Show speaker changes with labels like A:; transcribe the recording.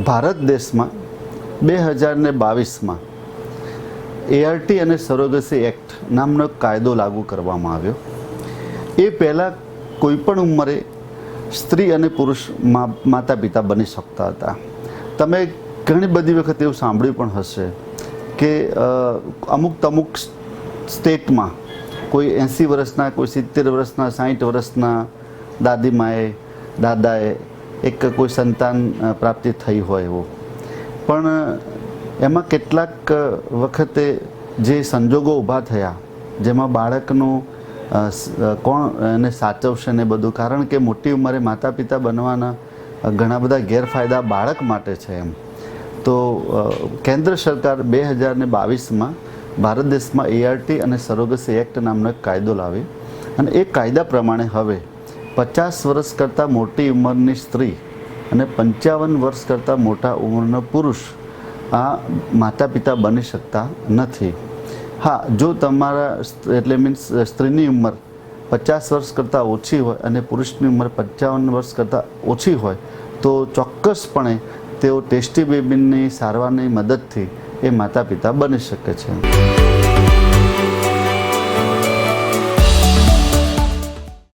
A: ભારત દેશમાં 2022માં એઆરટી અને surrogacy act નામનો કાયદો લાગુ કરવામાં આવ્યો। એ પહેલાં કોઈપણ ઉંમરે સ્ત્રી અને પુરુષ માતા પિતા બની શકતા હતા। તમે ઘણી બધી વખત એવું સાંભળ્યું પણ હશે કે અમુક સ્ટેટમાં કોઈ 80 વર્ષના, કોઈ 70 વર્ષના, 60 વર્ષના દાદીમાએ દાદાએ એક કોઈ સંતાન પ્રાપ્તિ થઈ હોય એવો, પણ એમાં કેટલાક વખતે જે સંજોગો ઊભા થયા જેમાં બાળકનું કોણ એને સાચવશે ને બધું, કારણ કે મોટી ઉંમરે માતા પિતા બનવાના ઘણા બધા ગેરફાયદા બાળક માટે છે એમ તો કેન્દ્ર સરકાર 2022માં ભારત દેશમાં એઆરટી અને સરોગસી એક્ટ નામનો એક કાયદો લાવી અને એ કાયદા પ્રમાણે હવે 50 વર્ષ કરતાં મોટી ઉંમરની સ્ત્રી અને 55 વર્ષ કરતાં મોટા ઉંમરનો પુરુષ આ માતા પિતા બની શકતા નથી। હા, જો તમારા એટલે મીન્સ સ્ત્રીની ઉંમર 50 વર્ષ કરતાં ઓછી હોય અને પુરુષની ઉંમર 55 વર્ષ કરતાં ઓછી હોય તો ચોક્કસપણે તેઓ ટેસ્ટી બેબીની સારવારની મદદથી એ માતા પિતા બની શકે છે।